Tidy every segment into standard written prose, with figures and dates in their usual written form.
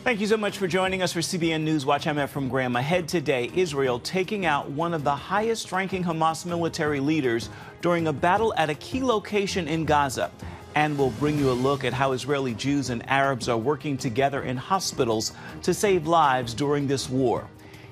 Thank you so much for joining us for CBN News Watch. I'm Ephraim Graham. Ahead today, Israel taking out one of the highest-ranking Hamas military leaders during a battle at a key location in Gaza. And we'll bring you a look at how Israeli Jews and Arabs are working together in hospitals to save lives during this war.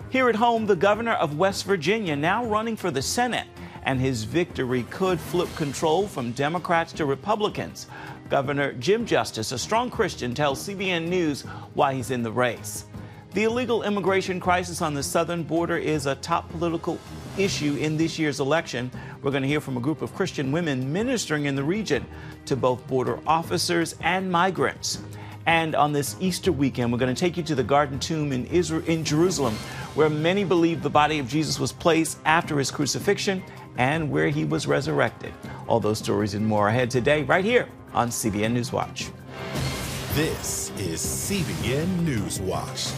Here at home, the governor of West Virginia now running for the Senate, and his victory could flip control from Democrats to Republicans. Governor Jim Justice, a strong Christian, tells CBN News why he's in the race. The illegal immigration crisis on the southern border is a top political issue in this year's election. We're going to hear from a group of Christian women ministering in the region to both border officers and migrants. And on this Easter weekend, we're going to take you to the Garden Tomb in Jerusalem, where many believe the body of Jesus was placed after his crucifixion and where he was resurrected. All those stories and more ahead today, right here on CBN News Watch. This is CBN News Watch.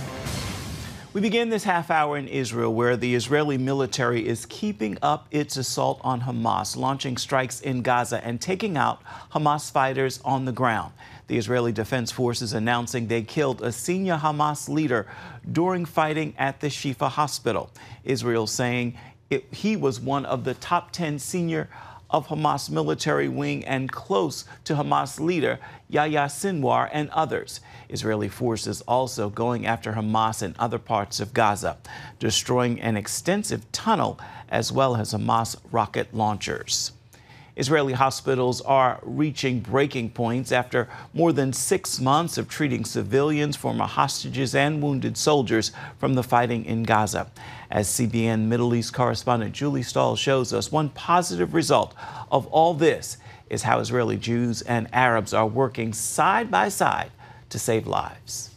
We begin this half hour in Israel, where the Israeli military is keeping up its assault on Hamas, launching strikes in Gaza and taking out Hamas fighters on the ground. The Israeli Defense Forces announcing they killed a senior Hamas leader during fighting at the Shifa hospital. Israel saying he was one of the top 10 senior of Hamas military wing and close to Hamas leader Yahya Sinwar and others. Israeli forces also going after Hamas in other parts of Gaza, destroying an extensive tunnel as well as Hamas rocket launchers. Israeli hospitals are reaching breaking points after more than 6 months of treating civilians, former hostages, and wounded soldiers from the fighting in Gaza. As CBN Middle East correspondent Julie Stahl shows us, one positive result of all this is how Israeli Jews and Arabs are working side by side to save lives.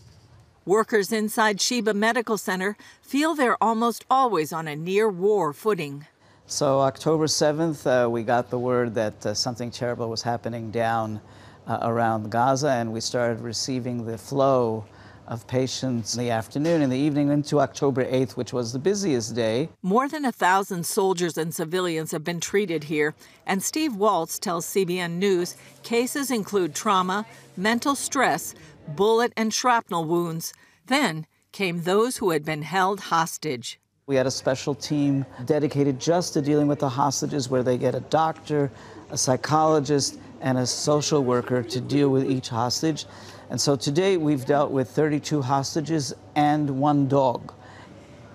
Workers inside Sheba Medical Center feel they're almost always on a near-war footing. So October 7th, we got the word that something terrible was happening down around Gaza, and we started receiving the flow of patients in the afternoon and the evening into October 8th, which was the busiest day. More than 1,000 soldiers and civilians have been treated here, and Steve Waltz tells CBN News cases include trauma, mental stress, bullet and shrapnel wounds. Then came those who had been held hostage. We had a special team dedicated just to dealing with the hostages, where they get a doctor, a psychologist, and a social worker to deal with each hostage. And so today we've dealt with 32 hostages and 1 dog.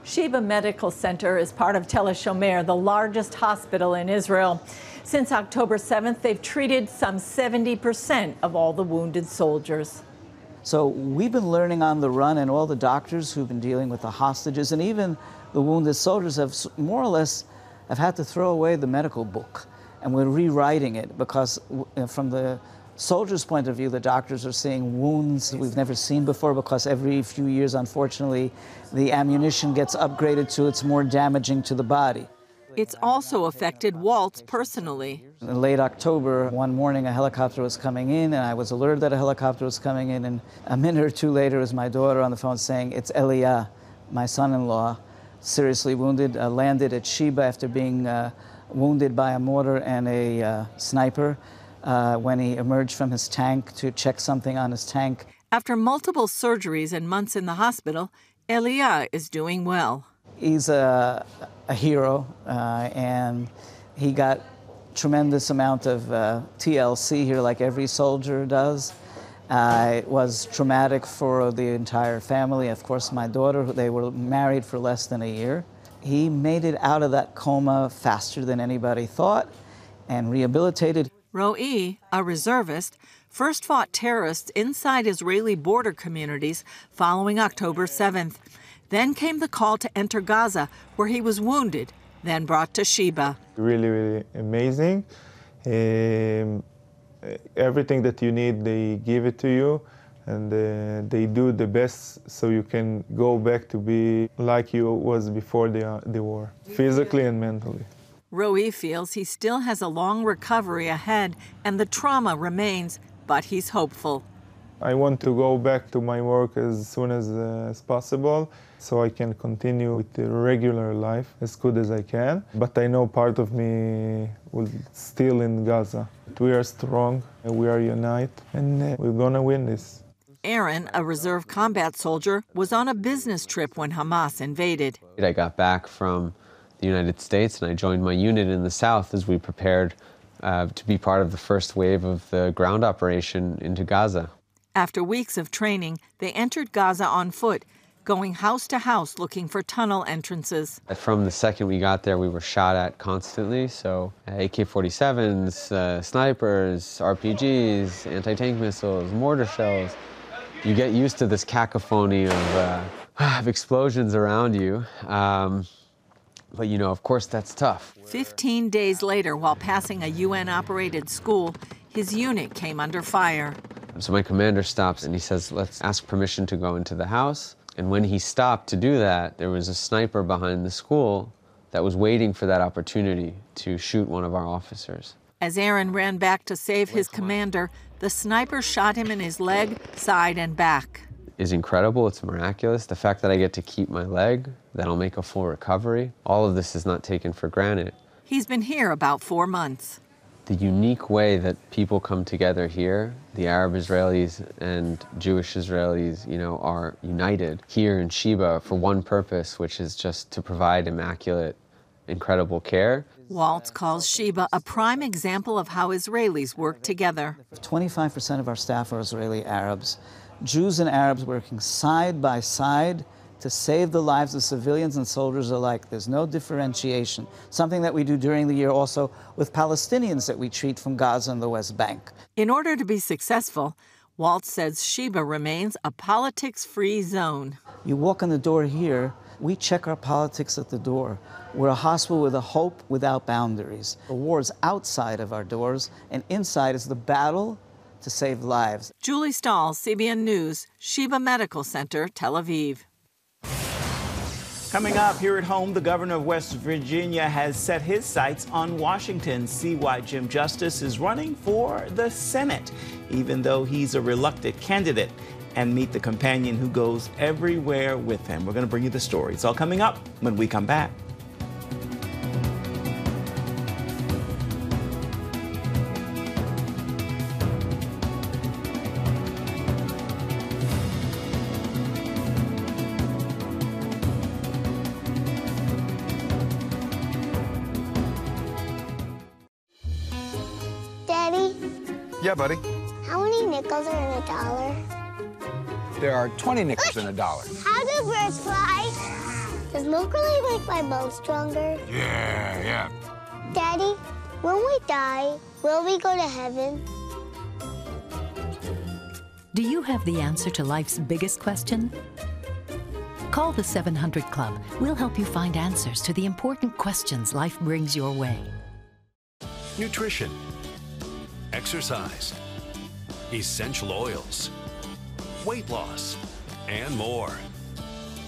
Sheba Medical Center is part of Tel Aviv, the largest hospital in Israel. Since October 7th, they've treated some 70% of all the wounded soldiers. So we've been learning on the run, and all the doctors who've been dealing with the hostages and even the wounded soldiers have more or less have had to throw away the medical book, and we're rewriting it because from the soldiers' point of view, the doctors are seeing wounds we've never seen before, because every few years, unfortunately, the ammunition gets upgraded so it's more damaging to the body. It's also affected Waltz personally. In late October, one morning a helicopter was coming in, and I was alerted that a helicopter was coming in, and a minute or two later was my daughter on the phone saying, "It's Elia, my son-in-law, seriously wounded, landed at Sheba after being wounded by a mortar and a sniper when he emerged from his tank to check something on his tank." After multiple surgeries and months in the hospital, Elia is doing well. He's a hero, and he got tremendous amount of TLC here, like every soldier does. It was traumatic for the entire family. Of course, my daughter, they were married for less than a year. He made it out of that coma faster than anybody thought and rehabilitated. Ro'i, a reservist, first fought terrorists inside Israeli border communities following October 7th. Then came the call to enter Gaza, where he was wounded, then brought to Sheba. Really, really amazing. Everything that you need, they give it to you, and they do the best so you can go back to be like you was before the war, physically and mentally. Ro'i feels he still has a long recovery ahead, and the trauma remains, but he's hopeful. I want to go back to my work as soon as possible, so I can continue with the regular life as good as I can. But I know part of me will still in Gaza. We are strong, we are united, and we're gonna win this. Aaron, a reserve combat soldier, was on a business trip when Hamas invaded. I got back from the United States and I joined my unit in the south as we prepared to be part of the first wave of the ground operation into Gaza. After weeks of training, they entered Gaza on foot, going house to house looking for tunnel entrances. From the second we got there, we were shot at constantly, so AK-47s, snipers, RPGs, anti-tank missiles, mortar shells. You get used to this cacophony of explosions around you, but you know, of course, that's tough. 15 days later, while passing a UN-operated school, his unit came under fire. So my commander stops and he says, let's ask permission to go into the house. And when he stopped to do that, there was a sniper behind the school that was waiting for that opportunity to shoot one of our officers. As Aaron ran back to save his commander, the sniper shot him in his leg, side, and back. It's incredible, it's miraculous. The fact that I get to keep my leg, that I'll make a full recovery, all of this is not taken for granted. He's been here about 4 months. The unique way that people come together here, the Arab Israelis and Jewish Israelis, you know, are united here in Sheba for one purpose, which is just to provide immaculate, incredible care. Waltz calls Sheba a prime example of how Israelis work together. 25% of our staff are Israeli Arabs. Jews and Arabs working side by side to save the lives of civilians and soldiers alike. There's no differentiation. Something that we do during the year also with Palestinians that we treat from Gaza and the West Bank. In order to be successful, Waltz says Sheba remains a politics-free zone. You walk in the door here, we check our politics at the door. We're a hospital with a hope without boundaries. The war is outside of our doors, and inside is the battle to save lives. Julie Stahl, CBN News, Sheba Medical Center, Tel Aviv. Coming up here at home, the governor of West Virginia has set his sights on Washington. See why Jim Justice is running for the Senate, even though he's a reluctant candidate. And meet the companion who goes everywhere with him. We're going to bring you the story. It's all coming up when we come back. Daddy? Yeah, buddy. How many nickels are in a dollar? There are 20 nickels in a dollar. How do birds fly? Does milk really make my bones stronger? Yeah. Daddy, when we die, will we go to heaven? Do you have the answer to life's biggest question? Call the 700 Club. We'll help you find answers to the important questions life brings your way. Nutrition, exercise, essential oils, weight loss, and more.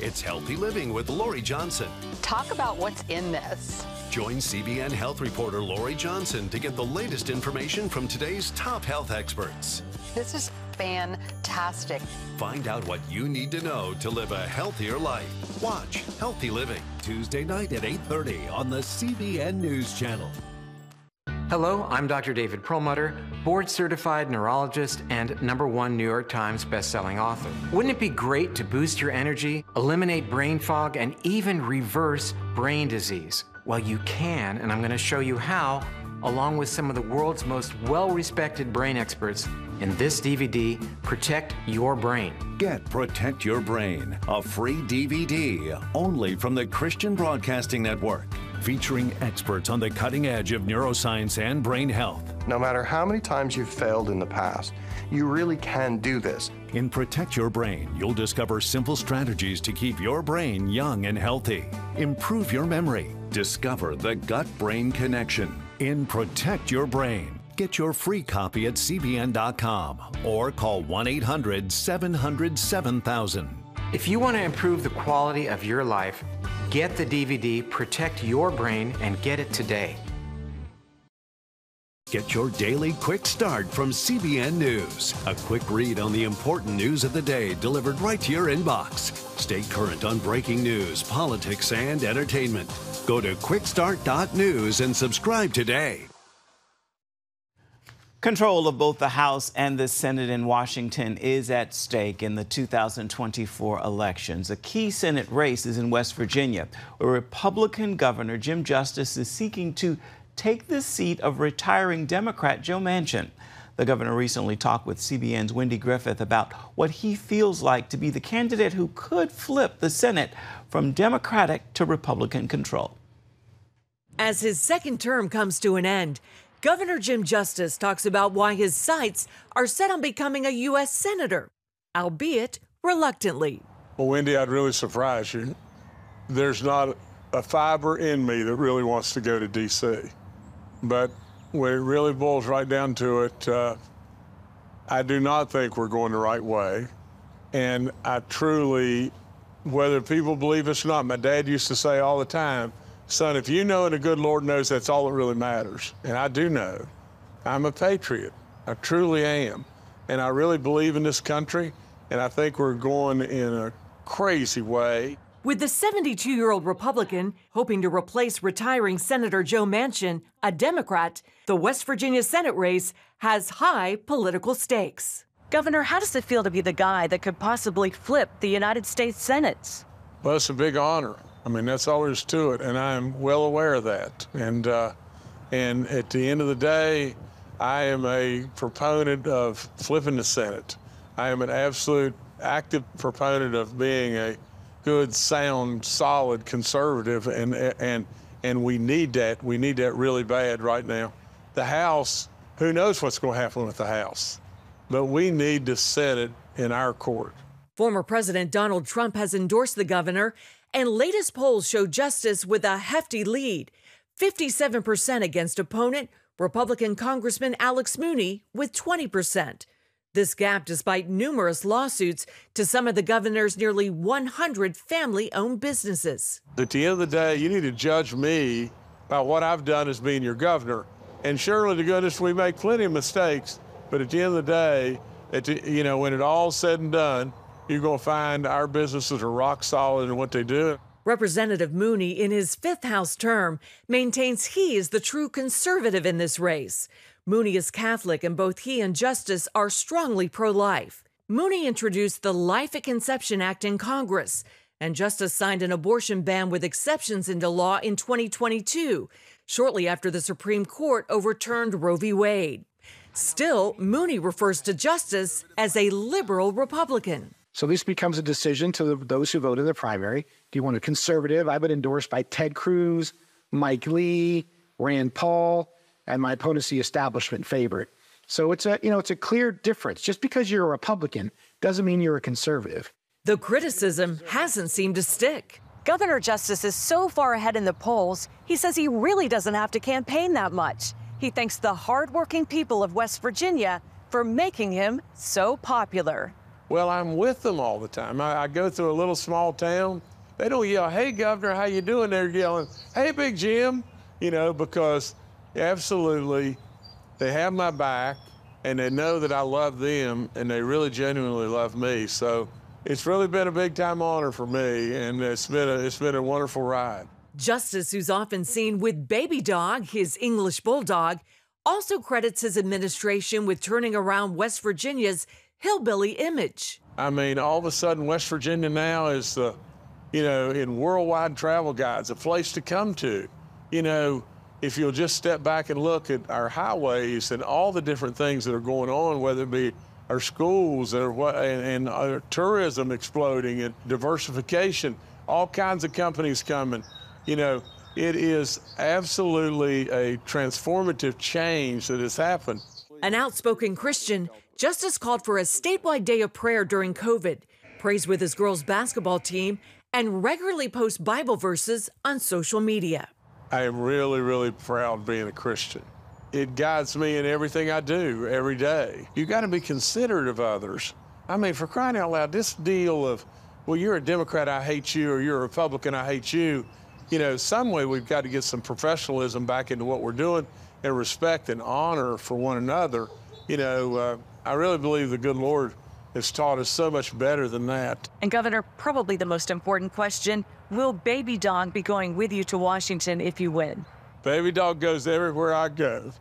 It's Healthy Living with Lori Johnson. Talk about what's in this. Join CBN health reporter Lori Johnson to get the latest information from today's top health experts. This is fantastic. Find out what you need to know to live a healthier life. Watch Healthy Living Tuesday night at 8:30 on the CBN News Channel. Hello, I'm Dr. David Perlmutter, board-certified neurologist and #1 New York Times best-selling author. Wouldn't it be great to boost your energy, eliminate brain fog, and even reverse brain disease? Well, you can, and I'm going to show you how, along with some of the world's most well-respected brain experts in this DVD, Protect Your Brain. Get Protect Your Brain, a free DVD only from the Christian Broadcasting Network, featuring experts on the cutting edge of neuroscience and brain health. No matter how many times you've failed in the past, you really can do this. In Protect Your Brain, you'll discover simple strategies to keep your brain young and healthy. Improve your memory. Discover the gut-brain connection. In Protect Your Brain, get your free copy at cbn.com or call 1-800-700-7000. If you want to improve the quality of your life, get the DVD Protect Your Brain and get it today. Get your daily quick start from CBN News. A quick read on the important news of the day delivered right to your inbox. Stay current on breaking news, politics, and entertainment. Go to quickstart.news and subscribe today. Control of both the House and the Senate in Washington is at stake in the 2024 elections. A key Senate race is in West Virginia, where Republican Governor Jim Justice is seeking to take the seat of retiring Democrat Joe Manchin. The governor recently talked with CBN's Wendy Griffith about what he feels like to be the candidate who could flip the Senate from Democratic to Republican control. As his second term comes to an end, Governor Jim Justice talks about why his sights are set on becoming a U.S. Senator, albeit reluctantly. Well, Wendy, I'd really surprise you. There's not a fiber in me that really wants to go to D.C. But when it really boils right down to it, I do not think we're going the right way. And I truly, whether people believe us or not, my dad used to say all the time, son, if you know and the good Lord knows, that's all that really matters. And I do know. I'm a patriot. I truly am. And I really believe in this country. And I think we're going in a crazy way. With the 72-year-old Republican hoping to replace retiring Senator Joe Manchin, a Democrat, the West Virginia Senate race has high political stakes. Governor, how does it feel to be the guy that could possibly flip the United States Senate? Well, it's a big honor. I mean, that's all there is to it, and I'm well aware of that. And at the end of the day, I am a proponent of flipping the Senate. I am an absolute active proponent of being a good, sound, solid conservative, and we need that. We need that really bad right now. The House, who knows what's going to happen with the House, but we need to set it in our court. Former President Donald Trump has endorsed the governor, and latest polls show Justice with a hefty lead, 57% against opponent, Republican Congressman Alex Mooney with 20%. This gap despite numerous lawsuits to some of the governor's nearly 100 family-owned businesses. At the end of the day, you need to judge me by what I've done as being your governor. And surely to goodness, we make plenty of mistakes, but at the end of the day, when it all's said and done, you're going to find our businesses are rock solid in what they do. Representative Mooney, in his fifth House term, maintains he is the true conservative in this race. Mooney is Catholic, and both he and Justice are strongly pro-life. Mooney introduced the Life at Conception Act in Congress, and Justice signed an abortion ban with exceptions into law in 2022, shortly after the Supreme Court overturned Roe v. Wade. Still, Mooney refers to Justice as a liberal Republican. So this becomes a decision to those who vote in the primary. Do you want a conservative? I've been endorsed by Ted Cruz, Mike Lee, Rand Paul, and my opponent's the establishment favorite. So it's a clear difference. Just because you're a Republican doesn't mean you're a conservative. The criticism hasn't seemed to stick. Governor Justice is so far ahead in the polls, he says he really doesn't have to campaign that much. He thanks the hardworking people of West Virginia for making him so popular. Well, I'm with them all the time. I go through a little small town. They don't yell, hey, Governor, how you doing? They're yelling, hey, Big Jim, because absolutely they have my back and they know that I love them and they really genuinely love me. So it's really been a big time honor for me, and it's been a wonderful ride. Justice, who's often seen with Baby Dog, his English bulldog, also credits his administration with turning around West Virginia's hillbilly image. I mean, all of a sudden, West Virginia now is in worldwide travel guides, a place to come to. If you'll just step back and look at our highways and all the different things that are going on, whether it be our schools and our tourism exploding and diversification, all kinds of companies coming, it is absolutely a transformative change that has happened. An outspoken Christian, Justice called for a statewide day of prayer during COVID, prays with his girls' basketball team, and regularly posts Bible verses on social media. I am really, really proud being a Christian. It guides me in everything I do every day. You got to be considerate of others. I mean, for crying out loud, this deal of, well, you're a Democrat, I hate you, or you're a Republican, I hate you. Some way we've got to get some professionalism back into what we're doing and respect and honor for one another. I really believe the good Lord has taught us so much better than that. And Governor, probably the most important question, will Baby Dog be going with you to Washington if you win? Baby Dog goes everywhere I go.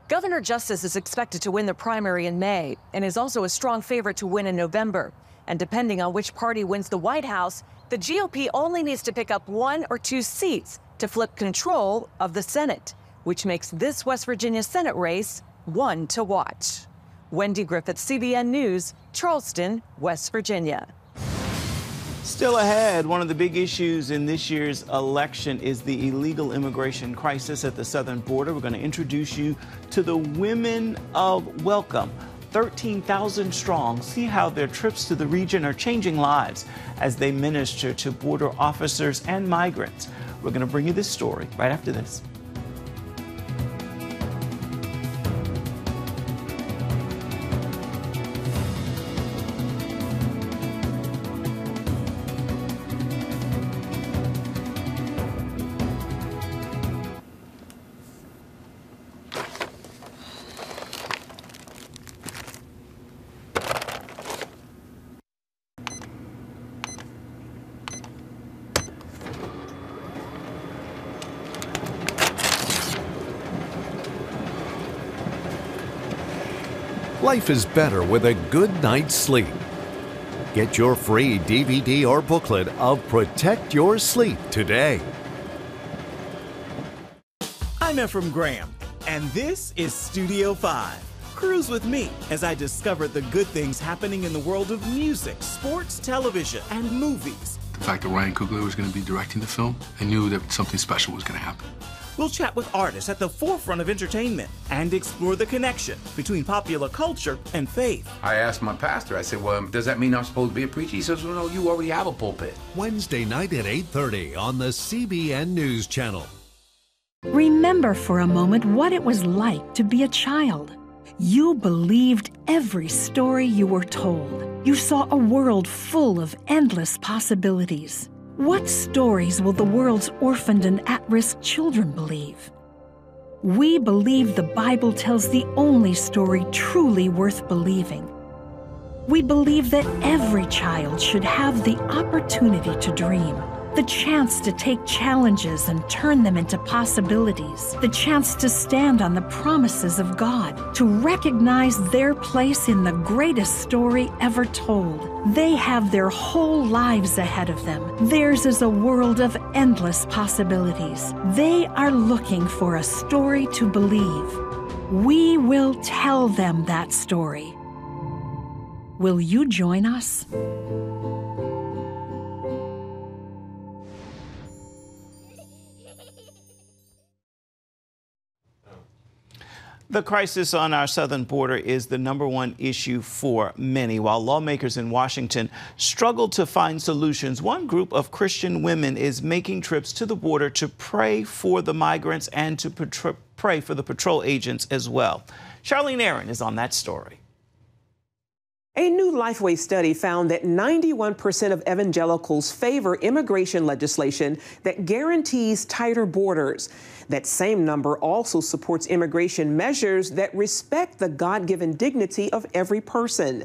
Governor Justice is expected to win the primary in May and is also a strong favorite to win in November. And depending on which party wins the White House, the GOP only needs to pick up 1 or 2 seats to flip control of the Senate, which makes this West Virginia Senate race one to watch. Wendy Griffith, CBN News, Charleston, West Virginia. Still ahead, one of the big issues in this year's election is the illegal immigration crisis at the southern border. We're going to introduce you to the Women of Welcome, 13,000 strong. See how their trips to the region are changing lives as they minister to border officers and migrants. We're going to bring you this story right after this. Life is better with a good night's sleep. Get your free DVD or booklet of Protect Your Sleep today. I'm Ephraim Graham, and this is Studio 5. Cruise with me as I discover the good things happening in the world of music, sports, television, and movies. The fact that Ryan Coogler was going to be directing the film, I knew that something special was going to happen. We'll chat with artists at the forefront of entertainment and explore the connection between popular culture and faith. I asked my pastor, I said, well, does that mean I'm supposed to be a preacher? He says, well, no, you already have a pulpit. Wednesday night at 8:30 on the CBN News Channel. Remember for a moment what it was like to be a child. You believed every story you were told. You saw a world full of endless possibilities. What stories will the world's orphaned and at-risk children believe? We believe the Bible tells the only story truly worth believing. We believe that every child should have the opportunity to dream, the chance to take challenges and turn them into possibilities, the chance to stand on the promises of God, to recognize their place in the greatest story ever told. They have their whole lives ahead of them. Theirs is a world of endless possibilities. They are looking for a story to believe. We will tell them that story. Will you join us? The crisis on our southern border is the #1 issue for many. While lawmakers in Washington struggle to find solutions, one group of Christian women is making trips to the border to pray for the migrants and to pray for the patrol agents as well. Charlene Aaron is on that story. A new Lifeway study found that 91% of evangelicals favor immigration legislation that guarantees tighter borders. That same number also supports immigration measures that respect the God-given dignity of every person.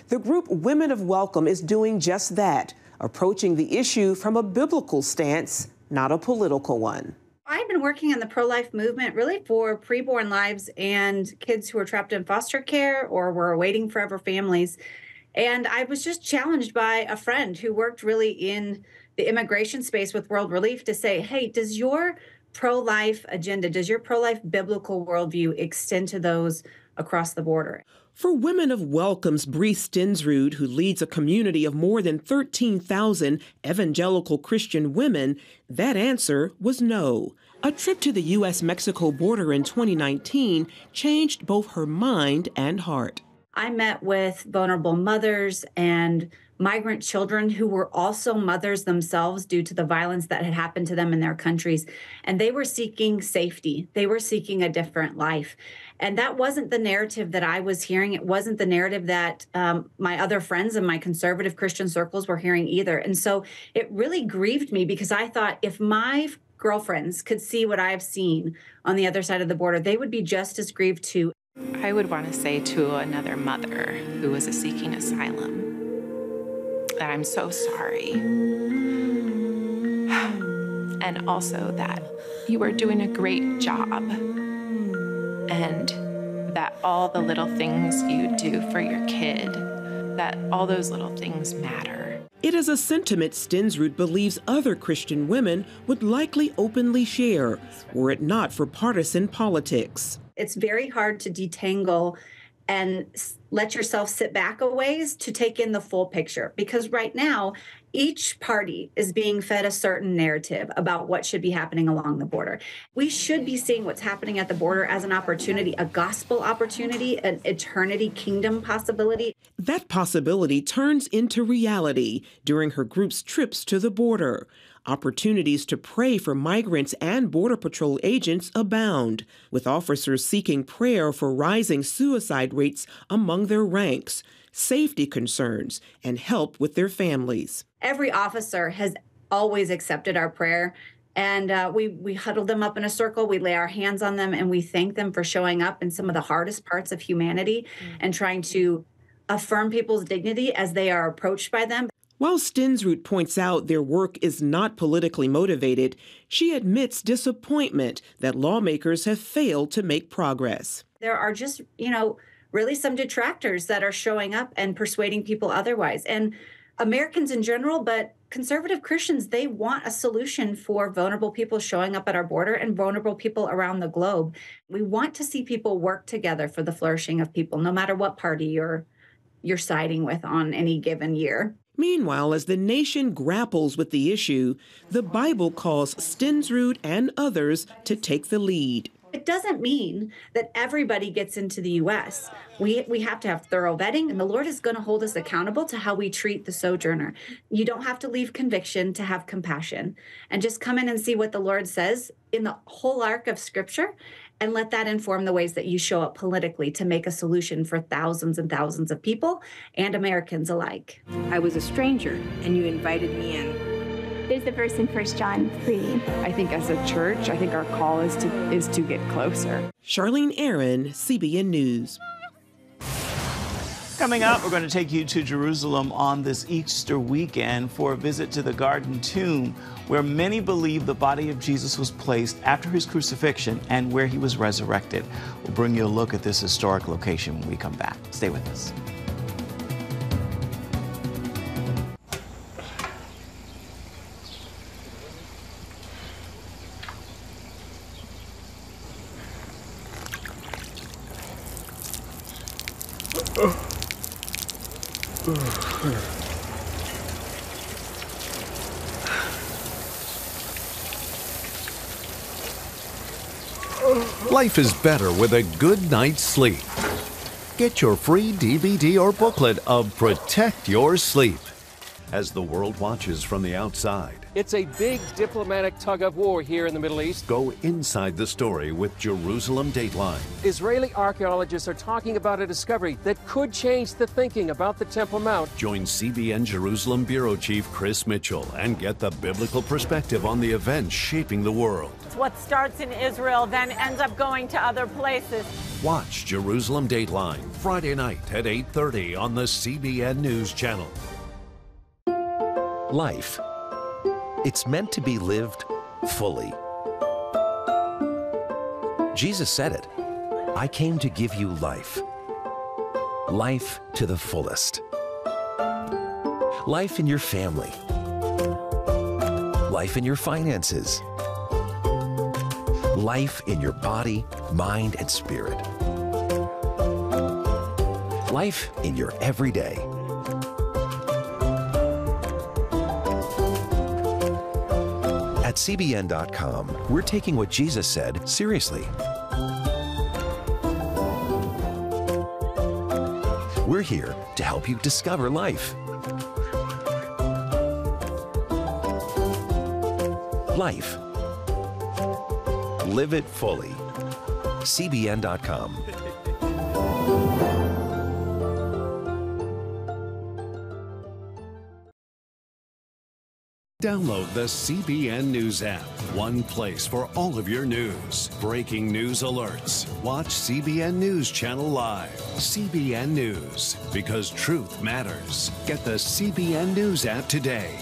The group Women of Welcome is doing just that, approaching the issue from a biblical stance, not a political one. I've been working in the pro-life movement really for preborn lives and kids who are trapped in foster care or were awaiting forever families. And I was just challenged by a friend who worked really in the immigration space with World Relief to say, hey, does your pro-life agenda, does your pro-life biblical worldview extend to those across the border? For Women of Welcome's Bree Stensrud, who leads a community of more than 13,000 evangelical Christian women, that answer was no. A trip to the U.S.-Mexico border in 2019 changed both her mind and heart. I met with vulnerable mothers and migrant children who were also mothers themselves due to the violence that had happened to them in their countries. And they were seeking safety. They were seeking a different life. And that wasn't the narrative that I was hearing. It wasn't the narrative that my other friends in my conservative Christian circles were hearing either. And so it really grieved me because I thought if my girlfriends could see what I've seen on the other side of the border, they would be just as grieved too. I would want to say to another mother who was seeking asylum that I'm so sorry. And also that you are doing a great job. And that all the little things you do for your kid, that all those little things matter. It is a sentiment Stensrud believes other Christian women would likely openly share, were it not for partisan politics. It's very hard to detangle and let yourself sit back a ways to take in the full picture. Because right now, each party is being fed a certain narrative about what should be happening along the border. We should be seeing what's happening at the border as an opportunity, a gospel opportunity, an eternity kingdom possibility. That possibility turns into reality during her group's trips to the border. Opportunities to pray for migrants and Border Patrol agents abound, with officers seeking prayer for rising suicide rates among their ranks, safety concerns, and help with their families. Every officer has always accepted our prayer, and we huddle them up in a circle, we lay our hands on them, and we thank them for showing up in some of the hardest parts of humanity and trying to affirm people's dignity as they are approached by them. While Stensrud points out their work is not politically motivated, she admits disappointment that lawmakers have failed to make progress. There are just, really some detractors that are showing up and persuading people otherwise. And Americans in general, but conservative Christians, they want a solution for vulnerable people showing up at our border and vulnerable people around the globe. We want to see people work together for the flourishing of people, no matter what party you're siding with on any given year. Meanwhile, as the nation grapples with the issue, the Bible calls Stensrud and others to take the lead. It doesn't mean that everybody gets into the U.S. We have to have thorough vetting, and the Lord is going to hold us accountable to how we treat the sojourner. You don't have to leave conviction to have compassion, and just come in and see what the Lord says in the whole arc of Scripture, and let that inform the ways that you show up politically to make a solution for thousands and thousands of people and Americans alike. I was a stranger, and you invited me in. There's the verse in 1 John 3. I think as a church, I think our call is to get closer. Charlene Aaron, CBN News. Coming up, we're going to take you to Jerusalem on this Easter weekend for a visit to the Garden Tomb, where many believe the body of Jesus was placed after his crucifixion and where he was resurrected. We'll bring you a look at this historic location when we come back. Stay with us. Life is better with a good night's sleep. Get your free DVD or booklet of Protect Your Sleep as the world watches from the outside. It's a big diplomatic tug of war here in the Middle East. Go inside the story with Jerusalem Dateline. Israeli archaeologists are talking about a discovery that could change the thinking about the Temple Mount. Join CBN Jerusalem Bureau Chief Chris Mitchell and get the biblical perspective on the events shaping the world. What starts in Israel then ends up going to other places. Watch Jerusalem Dateline Friday night at 8:30 on the CBN News Channel. Life. It's meant to be lived fully. Jesus said it. I came to give you life. Life to the fullest. Life in your family. Life in your finances. Life in your body, mind, and spirit. Life in your everyday. At CBN.com, we're taking what Jesus said seriously. We're here to help you discover life. Life. Live it fully. CBN.com. Download the CBN News app. One place for all of your news. Breaking news alerts. Watch CBN News Channel live. CBN News, because truth matters. Get the CBN News app today.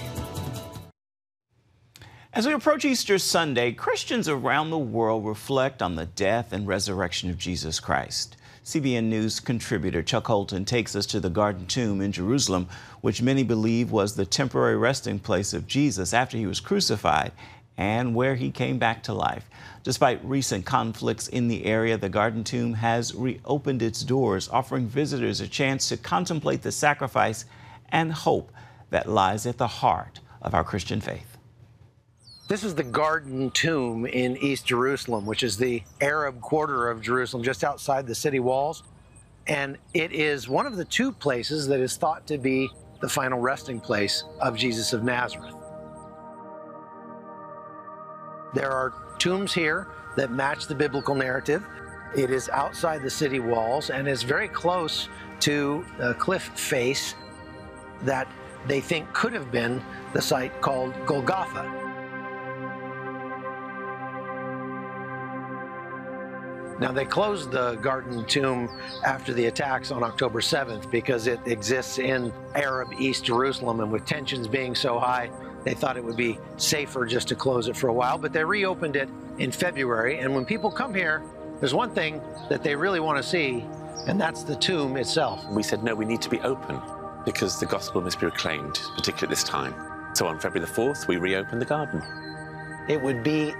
As we approach Easter Sunday, Christians around the world reflect on the death and resurrection of Jesus Christ. CBN News contributor Chuck Holton takes us to the Garden Tomb in Jerusalem, which many believe was the temporary resting place of Jesus after he was crucified and where he came back to life. Despite recent conflicts in the area, the Garden Tomb has reopened its doors, offering visitors a chance to contemplate the sacrifice and hope that lies at the heart of our Christian faith. This is the Garden Tomb in East Jerusalem, which is the Arab quarter of Jerusalem, just outside the city walls. And it is one of the two places that is thought to be the final resting place of Jesus of Nazareth. There are tombs here that match the biblical narrative. It is outside the city walls and is very close to a cliff face that they think could have been the site called Golgotha. Now, they closed the Garden Tomb after the attacks on October 7th because it exists in Arab East Jerusalem, and with tensions being so high, they thought it would be safer just to close it for a while, but they reopened it in February. And when people come here, there's one thing that they really want to see, and that's the tomb itself. We said, no, we need to be open because the gospel must be proclaimed, particularly at this time. So on February the 4th, we reopened the garden. It would be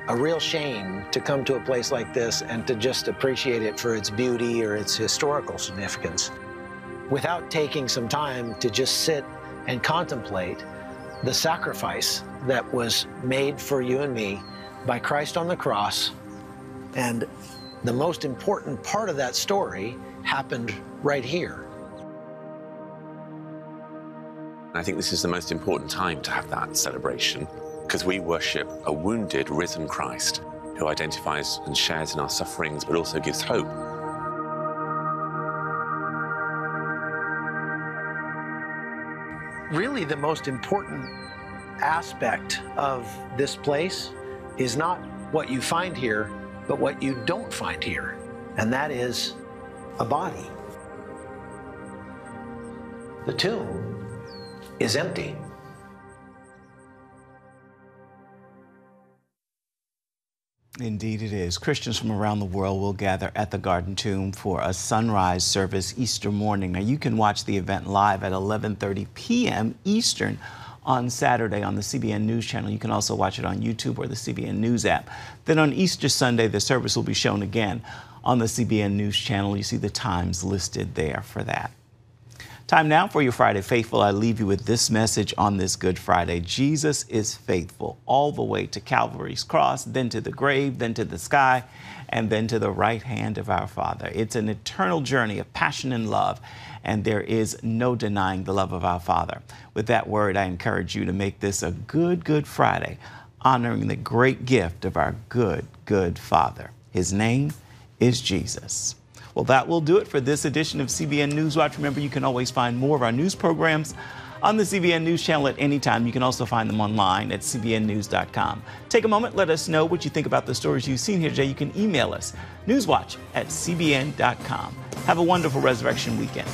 a real shame to come to a place like this and to just appreciate it for its beauty or its historical significance without taking some time to just sit and contemplate the sacrifice that was made for you and me by Christ on the cross. And the most important part of that story happened right here. I think this is the most important time to have that celebration because we worship a wounded, risen Christ who identifies and shares in our sufferings but also gives hope. Really, the most important aspect of this place is not what you find here, but what you don't find here, and that is a body. The tomb is empty. Indeed it is. Christians from around the world will gather at the Garden Tomb for a sunrise service Easter morning. Now, you can watch the event live at 11:30 p.m. Eastern on Saturday on the CBN News Channel. You can also watch it on YouTube or the CBN News app. Then on Easter Sunday, the service will be shown again on the CBN News Channel. You see the times listed there for that. Time now for your Friday Faithful. I leave you with this message on this Good Friday. Jesus is faithful all the way to Calvary's cross, then to the grave, then to the sky, and then to the right hand of our Father. It's an eternal journey of passion and love, and there is no denying the love of our Father. With that word, I encourage you to make this a Good Friday, honoring the great gift of our good Father. His name is Jesus. Well, that will do it for this edition of CBN NewsWatch. Remember, you can always find more of our news programs on the CBN News Channel at any time. You can also find them online at cbnnews.com. Take a moment, let us know what you think about the stories you've seen here today. You can email us, newswatch@cbn.com. Have a wonderful Resurrection weekend.